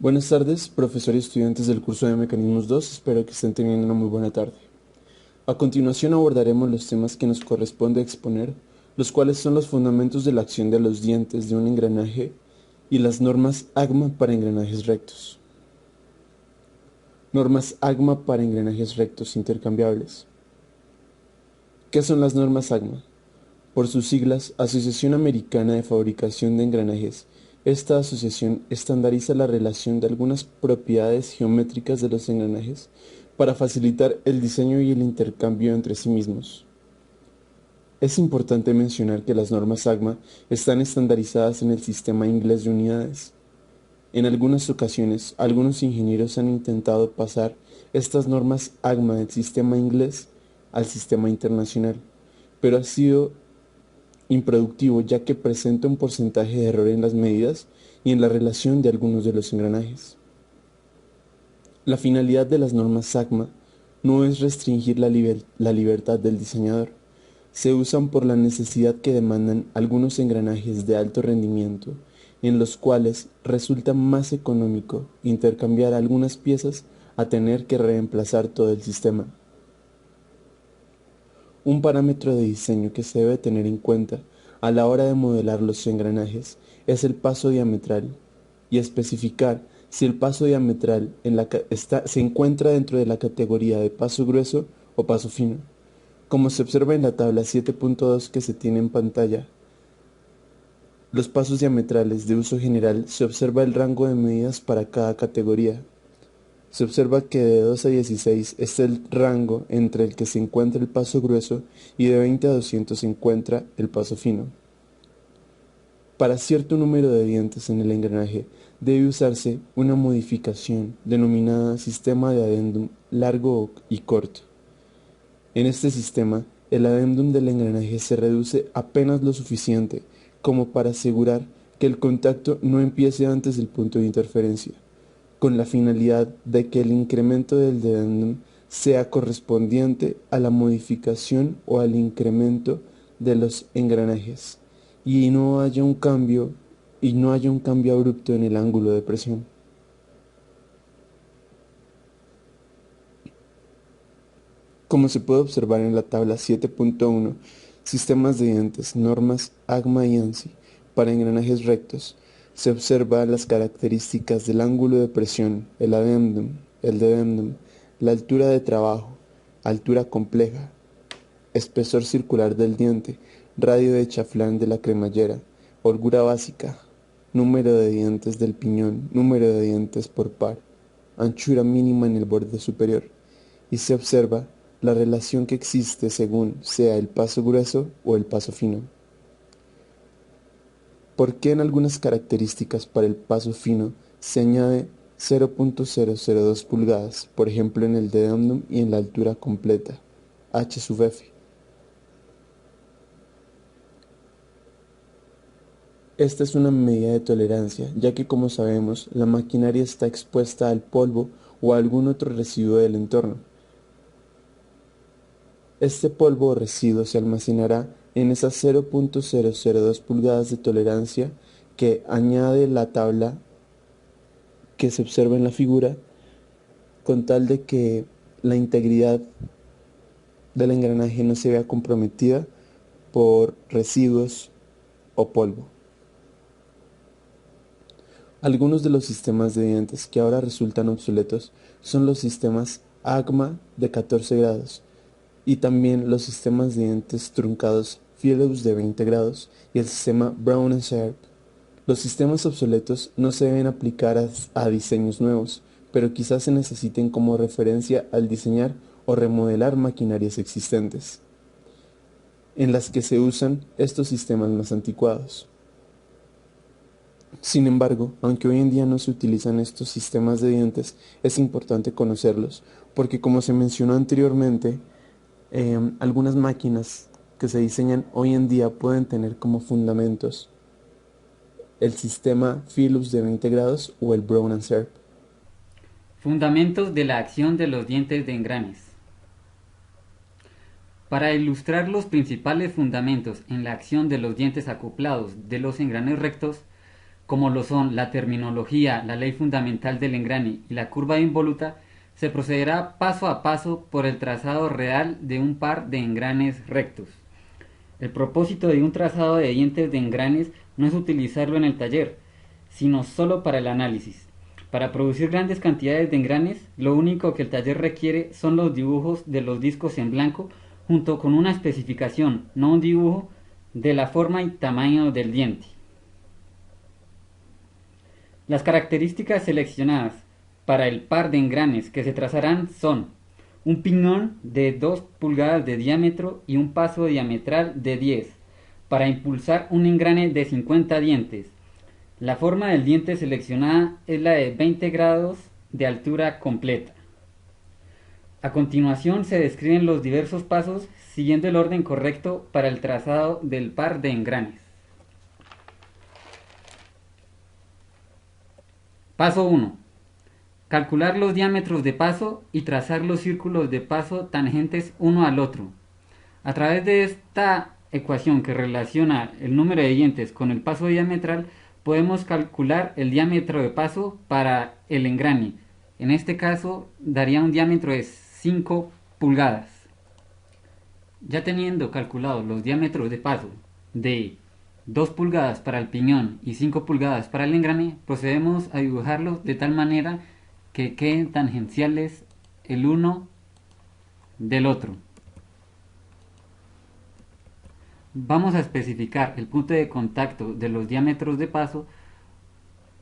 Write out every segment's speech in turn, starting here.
Buenas tardes, profesor y estudiantes del curso de Mecanismos 2. Espero que estén teniendo una muy buena tarde. A continuación abordaremos los temas que nos corresponde exponer, los cuales son los fundamentos de la acción de los dientes de un engranaje y las normas AGMA para engranajes rectos. Normas AGMA para engranajes rectos intercambiables. ¿Qué son las normas AGMA? Por sus siglas, Asociación Americana de Fabricación de Engranajes. Esta asociación estandariza la relación de algunas propiedades geométricas de los engranajes para facilitar el diseño y el intercambio entre sí mismos. Es importante mencionar que las normas AGMA están estandarizadas en el sistema inglés de unidades. En algunas ocasiones, algunos ingenieros han intentado pasar estas normas AGMA del sistema inglés al sistema internacional, pero ha sido improductivo ya que presenta un porcentaje de error en las medidas y en la relación de algunos de los engranajes. La finalidad de las normas AGMA no es restringir la libertad del diseñador. Se usan por la necesidad que demandan algunos engranajes de alto rendimiento, en los cuales resulta más económico intercambiar algunas piezas a tener que reemplazar todo el sistema. Un parámetro de diseño que se debe tener en cuenta a la hora de modelar los engranajes es el paso diametral y especificar si el paso diametral se encuentra dentro de la categoría de paso grueso o paso fino. Como se observa en la tabla 7.2 que se tiene en pantalla, los pasos diametrales de uso general se observa el rango de medidas para cada categoría. Se observa que de 2 a 16 está el rango entre el que se encuentra el paso grueso y de 20 a 200 se encuentra el paso fino. Para cierto número de dientes en el engranaje debe usarse una modificación denominada sistema de adendum largo y corto. En este sistema, el adendum del engranaje se reduce apenas lo suficiente como para asegurar que el contacto no empiece antes del punto de interferencia, con la finalidad de que el incremento del adendum sea correspondiente a la modificación o al incremento de los engranajes y no haya un cambio abrupto en el ángulo de presión. Como se puede observar en la tabla 7.1, sistemas de dientes, normas AGMA y ANSI para engranajes rectos, se observan las características del ángulo de presión, el adendum, el dedendum, la altura de trabajo, altura compleja, espesor circular del diente, radio de chaflán de la cremallera, holgura básica, número de dientes del piñón, número de dientes por par, anchura mínima en el borde superior, y se observa la relación que existe según sea el paso grueso o el paso fino. ¿Por qué en algunas características para el paso fino se añade 0.002 pulgadas, por ejemplo en el dedendum y en la altura completa, h sub f? Esta es una medida de tolerancia, ya que como sabemos, la maquinaria está expuesta al polvo o a algún otro residuo del entorno. Este polvo o residuo se almacenará en esas 0.002 pulgadas de tolerancia que añade la tabla que se observa en la figura, con tal de que la integridad del engranaje no se vea comprometida por residuos o polvo. Algunos de los sistemas de dientes que ahora resultan obsoletos son los sistemas AGMA de 14 grados y también los sistemas de dientes truncados Phillips de 20 grados y el sistema Brown and Sharp. Los sistemas obsoletos no se deben aplicar a diseños nuevos, pero quizás se necesiten como referencia al diseñar o remodelar maquinarias existentes, en las que se usan estos sistemas más anticuados. Sin embargo, aunque hoy en día no se utilizan estos sistemas de dientes, es importante conocerlos, porque como se mencionó anteriormente, algunas máquinas que se diseñan hoy en día pueden tener como fundamentos el sistema Phillips de 20 grados o el Brown and Sharp. Fundamentos de la acción de los dientes de engranes. Para ilustrar los principales fundamentos en la acción de los dientes acoplados de los engranes rectos, como lo son la terminología, la ley fundamental del engrane y la curva involuta, se procederá paso a paso por el trazado real de un par de engranes rectos. El propósito de un trazado de dientes de engranes no es utilizarlo en el taller, sino solo para el análisis. Para producir grandes cantidades de engranes, lo único que el taller requiere son los dibujos de los discos en blanco junto con una especificación, no un dibujo, de la forma y tamaño del diente. Las características seleccionadas para el par de engranes que se trazarán son un piñón de 2 pulgadas de diámetro y un paso diametral de 10 para impulsar un engrane de 50 dientes. La forma del diente seleccionada es la de 20 grados de altura completa. A continuación se describen los diversos pasos siguiendo el orden correcto para el trazado del par de engranes. Paso 1. Calcular los diámetros de paso y trazar los círculos de paso tangentes uno al otro. A través de esta ecuación que relaciona el número de dientes con el paso diametral, podemos calcular el diámetro de paso para el engrane. En este caso daría un diámetro de 5 pulgadas. Ya teniendo calculados los diámetros de paso de 2 pulgadas para el piñón y 5 pulgadas para el engrane, procedemos a dibujarlos de tal manera que queden tangenciales el uno del otro. Vamos a especificar el punto de contacto de los diámetros de paso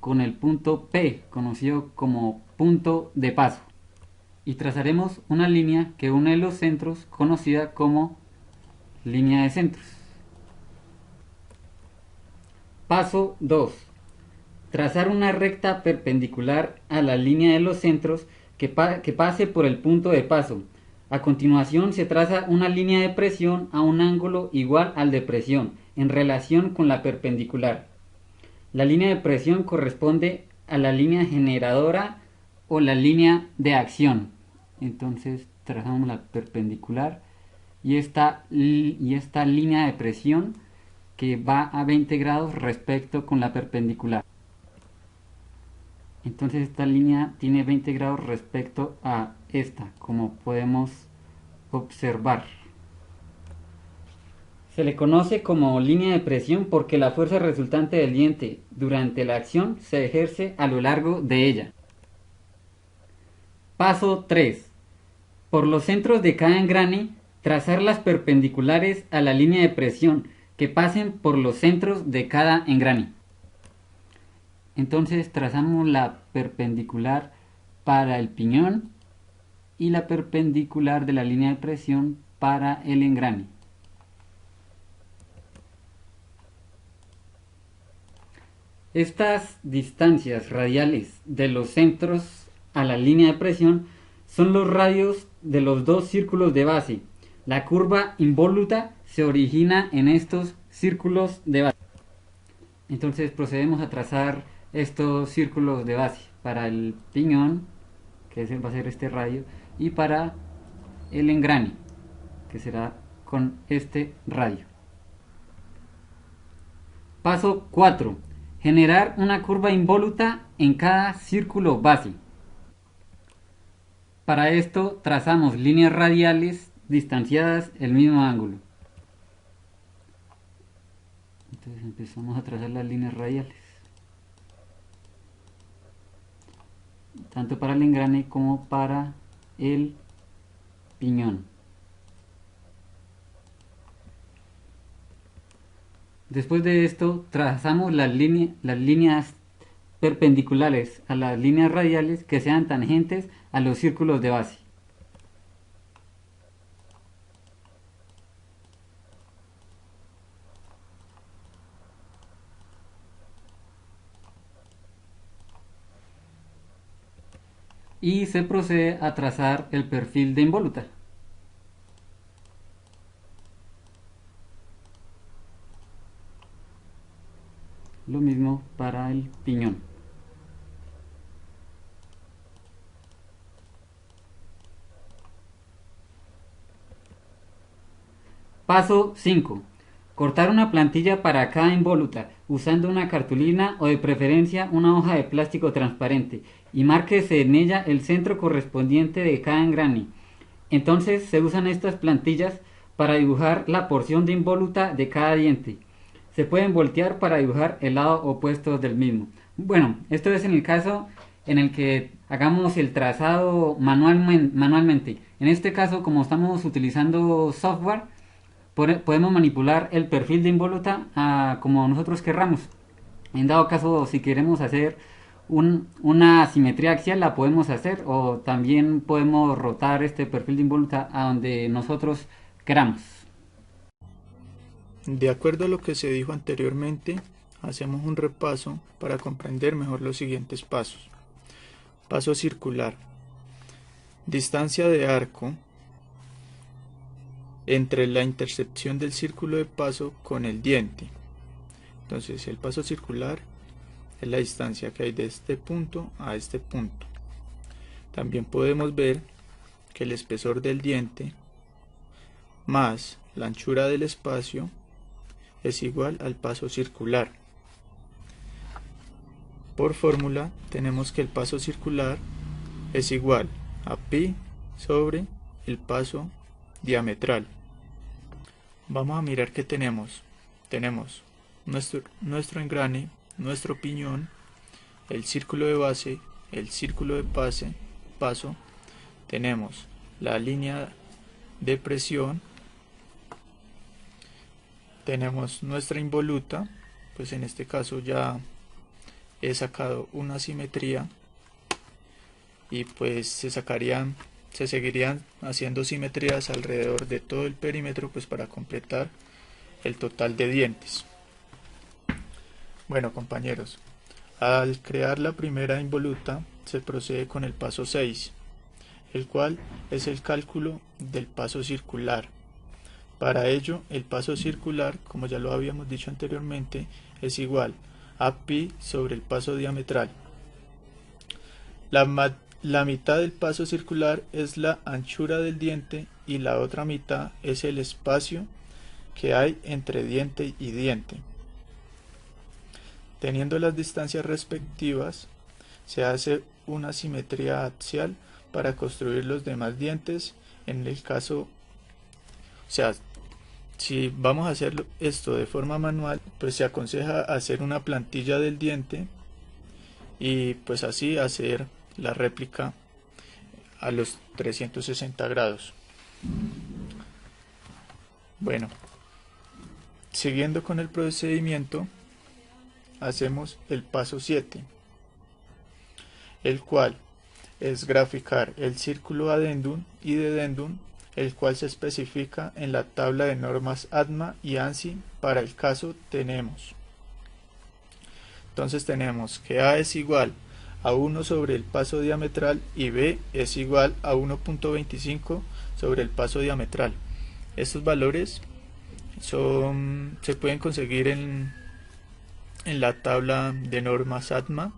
con el punto P, conocido como punto de paso, y trazaremos una línea que une los centros, conocida como línea de centros. Paso 2. Trazar una recta perpendicular a la línea de los centros que pase por el punto de paso. A continuación se traza una línea de presión a un ángulo igual al de presión en relación con la perpendicular. La línea de presión corresponde a la línea generadora o la línea de acción. Entonces trazamos la perpendicular y esta línea de presión que va a 20 grados respecto con la perpendicular. Entonces esta línea tiene 20 grados respecto a esta, como podemos observar. Se le conoce como línea de presión porque la fuerza resultante del diente durante la acción se ejerce a lo largo de ella. Paso 3. Por los centros de cada engrane, trazar las perpendiculares a la línea de presión que pasen por los centros de cada engrane. Entonces trazamos la perpendicular para el piñón y la perpendicular de la línea de presión para el engrane. Estas distancias radiales de los centros a la línea de presión son los radios de los dos círculos de base. La curva involuta se origina en estos círculos de base. Entonces procedemos a trazar estos círculos de base para el piñón, que va a ser este radio, y para el engrane, que será con este radio. Paso 4. Generar una curva involuta en cada círculo base. Para esto trazamos líneas radiales distanciadas el mismo ángulo. Entonces empezamos a trazar las líneas radiales, tanto para el engrane como para el piñón. Después de esto trazamos las líneas perpendiculares a las líneas radiales que sean tangentes a los círculos de base. Y se procede a trazar el perfil de involuta. Lo mismo para el piñón. Paso 5. Cortar una plantilla para cada involuta. usando una cartulina o de preferencia una hoja de plástico transparente y márquese en ella el centro correspondiente de cada engrane. Entonces se usan estas plantillas para dibujar la porción de involuta de cada diente. Se pueden voltear para dibujar el lado opuesto del mismo. Bueno, esto es en el caso en el que hagamos el trazado manualmente. En este caso, como estamos utilizando software, podemos manipular el perfil de involuta como nosotros querramos. En dado caso, si queremos hacer una simetría axial, la podemos hacer, o también podemos rotar este perfil de involuta a donde nosotros queramos. De acuerdo a lo que se dijo anteriormente, hacemos un repaso para comprender mejor los siguientes pasos. Paso circular. Distancia de arco entre la intersección del círculo de paso con el diente. Entonces, el paso circular es la distancia que hay de este punto a este punto. También podemos ver que el espesor del diente más la anchura del espacio es igual al paso circular. Por fórmula tenemos que el paso circular es igual a pi sobre el paso diametral. Vamos a mirar qué tenemos. Tenemos nuestro engrane, nuestro piñón, el círculo de base, el círculo de paso, tenemos la línea de presión, tenemos nuestra involuta, pues en este caso ya he sacado una simetría y pues se seguirían haciendo simetrías alrededor de todo el perímetro, pues para completar el total de dientes. Bueno, compañeros, al crear la primera involuta se procede con el paso 6, el cual es el cálculo del paso circular. Para ello, el paso circular, como ya lo habíamos dicho anteriormente, es igual a pi sobre el paso diametral. La mitad del paso circular es la anchura del diente y la otra mitad es el espacio que hay entre diente y diente. Teniendo las distancias respectivas, se hace una simetría axial para construir los demás dientes. En el caso, si vamos a hacer esto de forma manual, pues se aconseja hacer una plantilla del diente y pues así hacer la réplica a los 360 grados. Bueno, siguiendo con el procedimiento, hacemos el paso 7, el cual es graficar el círculo adendum y dedendum, el cual se especifica en la tabla de normas ADMA y ANSI. Para el caso tenemos que A es igual a 1 sobre el paso diametral y B es igual a 1.25 sobre el paso diametral. Estos valores se pueden conseguir en la tabla de normas ADMA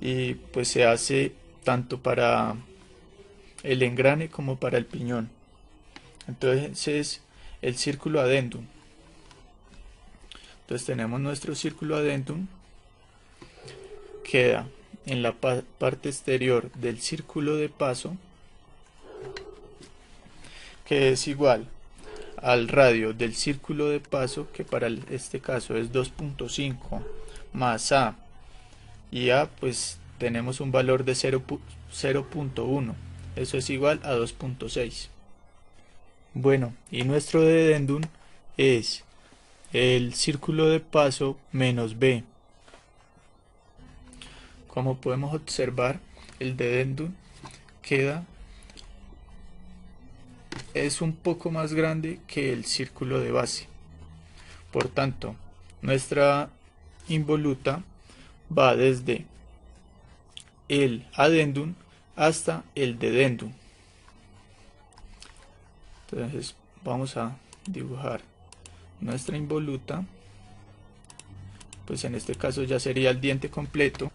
y pues se hace tanto para el engrane como para el piñón. Entonces el círculo adendum. Entonces tenemos nuestro círculo adendum, queda en la parte exterior del círculo de paso, que es igual al radio del círculo de paso, que para este caso es 2.5 más A, y A pues tenemos un valor de 0.1, eso es igual a 2.6. Bueno, y nuestro dedendum es el círculo de paso menos B. Como podemos observar, el dedendum es un poco más grande que el círculo de base. Por tanto, nuestra involuta va desde el adendum hasta el dedendum. Entonces vamos a dibujar nuestra involuta, pues en este caso ya sería el diente completo.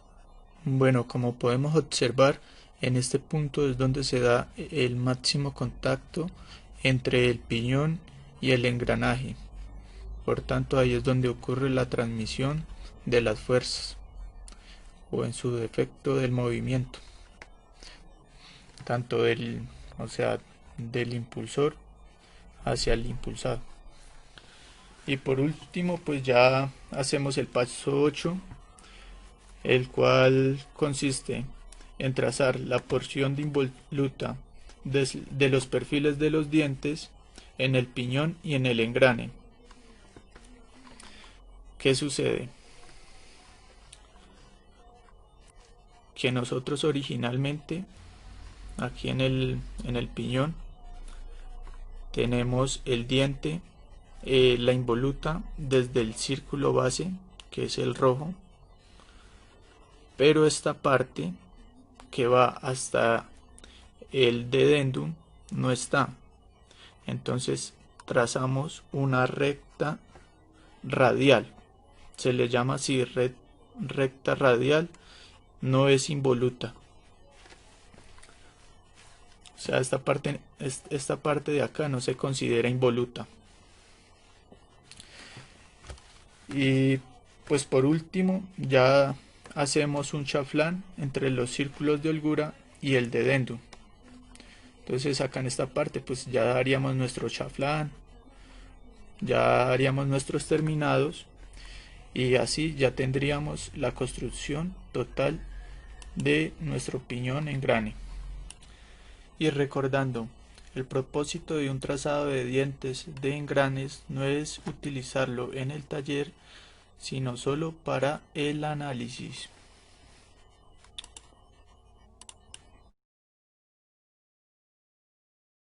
Bueno, como podemos observar, en este punto es donde se da el máximo contacto entre el piñón y el engranaje. Por tanto, ahí es donde ocurre la transmisión de las fuerzas, o en su defecto del movimiento, tanto del impulsor hacia el impulsado. Y por último, pues ya hacemos el paso 8, el cual consiste en trazar la porción de involuta de los perfiles de los dientes en el piñón y en el engrane. ¿Qué sucede? Que nosotros originalmente aquí en el piñón tenemos el diente, la involuta desde el círculo base, que es el rojo, pero esta parte que va hasta el dedendum no está. Entonces trazamos una recta radial, se le llama así recta radial, no es involuta. O sea, esta parte de acá no se considera involuta. Y pues por último ya hacemos un chaflán entre los círculos de holgura y el dedendum. Entonces acá en esta parte pues ya haríamos nuestro chaflán, ya haríamos nuestros terminados, y así ya tendríamos la construcción total de nuestro piñón engrane. Y recordando, el propósito de un trazado de dientes de engranes no es utilizarlo en el taller, sino solo para el análisis.